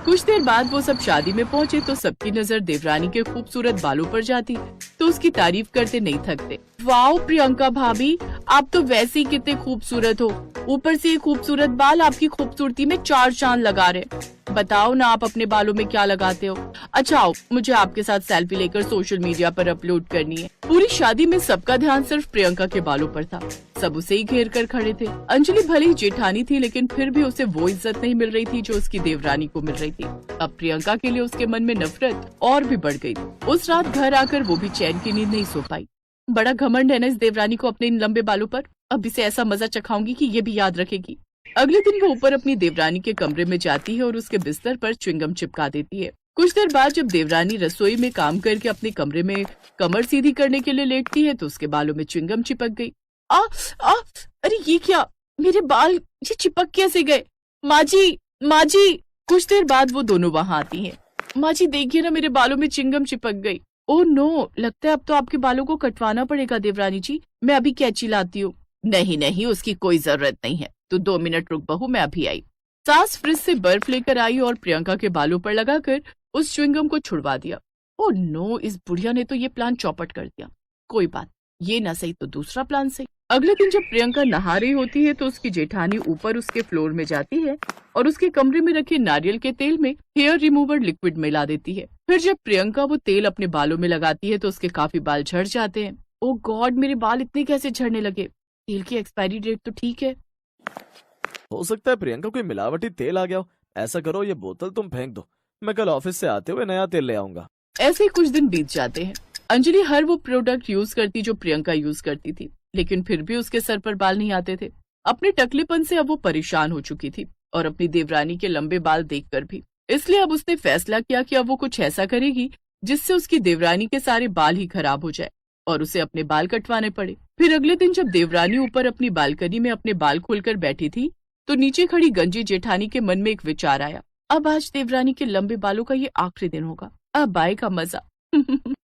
कुछ देर बाद वो सब शादी में पहुंचे तो सबकी नजर देवरानी के खूबसूरत बालों पर जाती तो उसकी तारीफ करते नहीं थकते। वाओ प्रियंका भाभी, आप तो वैसे ही कितने खूबसूरत हो, ऊपर से ये खूबसूरत बाल आपकी खूबसूरती में चार चांद लगा रहे। बताओ ना आप अपने बालों में क्या लगाते हो? अच्छा आओ, मुझे आपके साथ सेल्फी लेकर सोशल मीडिया पर अपलोड करनी है। पूरी शादी में सबका ध्यान सिर्फ प्रियंका के बालों पर था। सब उसे ही घेर कर खड़े थे। अंजलि भले ही जेठानी थी लेकिन फिर भी उसे वो इज्जत नहीं मिल रही थी जो उसकी देवरानी को मिल रही थी। अब प्रियंका के लिए उसके मन में नफरत और भी बढ़ गई। उस रात घर आकर वो भी चैन की नींद नहीं सो पाई। बड़ा घमंड है ना इस देवरानी को अपने इन लंबे बालों पर। अब इसे ऐसा मजा चखाऊंगी कि ये भी याद रखेगी। अगले दिन वो ऊपर अपनी देवरानी के कमरे में जाती है और उसके बिस्तर पर च्युइंगम चिपका देती है। कुछ देर बाद जब देवरानी रसोई में काम करके अपने कमरे में कमर सीधी करने के लिए लेटती है तो उसके बालों में च्युइंगम चिपक गई। आ, आ, अरे ये क्या, मेरे बाल ये चिपक कैसे गए? माँ जी। कुछ देर बाद वो दोनों वहाँ आती हैं। माँ जी देखिए ना, मेरे बालों में च्युइंगम चिपक गई। ओह नो, लगता है अब तो आपके बालों को कटवाना पड़ेगा देवरानी जी। मैं अभी कैंची लाती हूँ। नहीं, उसकी कोई जरूरत नहीं है, तू 2 मिनट रुक बहू, मैं अभी आई। सास फ्रिज से बर्फ लेकर आई और प्रियंका के बालों पर लगाकर उस च्युइंगम को छुड़वा दिया। ओह नो, इस बुढ़िया ने तो ये प्लान चौपट कर दिया। कोई बात, ये ना सही तो दूसरा प्लान सही। अगले दिन जब प्रियंका नहा रही होती है तो उसकी जेठानी ऊपर उसके फ्लोर में जाती है और उसके कमरे में रखे नारियल के तेल में हेयर रिमूवर लिक्विड मिला देती है। फिर जब प्रियंका वो तेल अपने बालों में लगाती है तो उसके काफी बाल झड़ जाते हैं। ओह गॉड, मेरे बाल इतने कैसे झड़ने लगे? तेल की एक्सपायरी डेट तो ठीक है। हो सकता है प्रियंका कोई मिलावटी तेल आ गया हो। ऐसा करो, ये बोतल तुम फेंक दो, मैं कल ऑफिस से आते हुए नया तेल ले आऊंगा। ऐसे ही कुछ दिन बीत जाते हैं। अंजलि हर वो प्रोडक्ट यूज करती जो प्रियंका यूज करती थी, लेकिन फिर भी उसके सर पर बाल नहीं आते थे। अपने टकलेपन से अब वो परेशान हो चुकी थी और अपनी देवरानी के लंबे बाल देखकर भी। इसलिए अब उसने फैसला किया कि अब वो कुछ ऐसा करेगी जिससे उसकी देवरानी के सारे बाल ही खराब हो जाए और उसे अपने बाल कटवाने पड़े। फिर अगले दिन जब देवरानी ऊपर अपनी बालकनी में अपने बाल खोलकर बैठी थी तो नीचे खड़ी गंजी जेठानी के मन में एक विचार आया। अब आज देवरानी के लंबे बालों का ये आखिरी दिन होगा, अब आएगा मजा।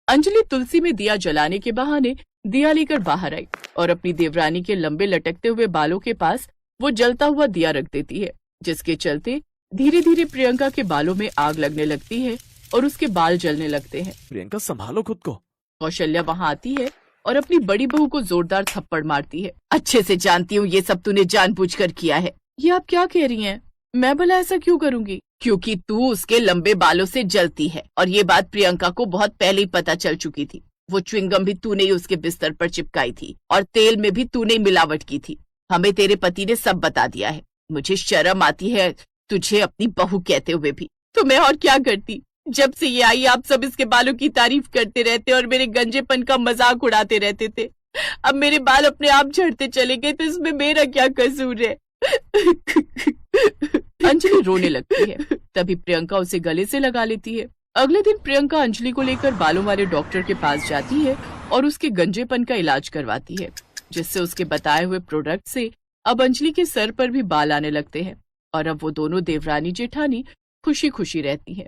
अंजलि तुलसी में दिया जलाने के बहाने दिया लेकर बाहर आई और अपनी देवरानी के लंबे लटकते हुए बालों के पास वो जलता हुआ दिया रख देती है, जिसके चलते धीरे धीरे प्रियंका के बालों में आग लगने लगती है और उसके बाल जलने लगते हैं। प्रियंका संभालो खुद को। कौशल्या वहाँ आती है और अपनी बड़ी बहू को जोरदार थप्पड़ मारती है। अच्छे से जानती हूँ ये सब तूने जानबूझकर किया है। ये आप क्या कह रही हैं? मैं भला ऐसा क्यों करूंगी? क्योंकि तू उसके लंबे बालों से जलती है और ये बात प्रियंका को बहुत पहले ही पता चल चुकी थी। वो च्युइंगम भी तूने ही उसके बिस्तर पर चिपकाई थी और तेल में भी तूने मिलावट की थी। हमें तेरे पति ने सब बता दिया है। मुझे शर्म आती है तुझे अपनी बहू कहते हुए भी। तो मैं और क्या करती? जब से ये आई आप सब इसके बालों की तारीफ करते रहते और मेरे गंजेपन का मजाक उड़ाते रहते थे। अब मेरे बाल अपने आप झड़ते चले गए तो इसमें मेरा क्या कसूर है? अंजलि रोने लगती है। तभी प्रियंका उसे गले से लगा लेती है। अगले दिन प्रियंका अंजलि को लेकर बालों वाले डॉक्टर के पास जाती है और उसके गंजेपन का इलाज करवाती है, जिससे उसके बताए हुए प्रोडक्ट से अब अंजलि के सर पर भी बाल आने लगते हैं और अब वो दोनों देवरानी जेठानी खुशी खुशी रहती हैं।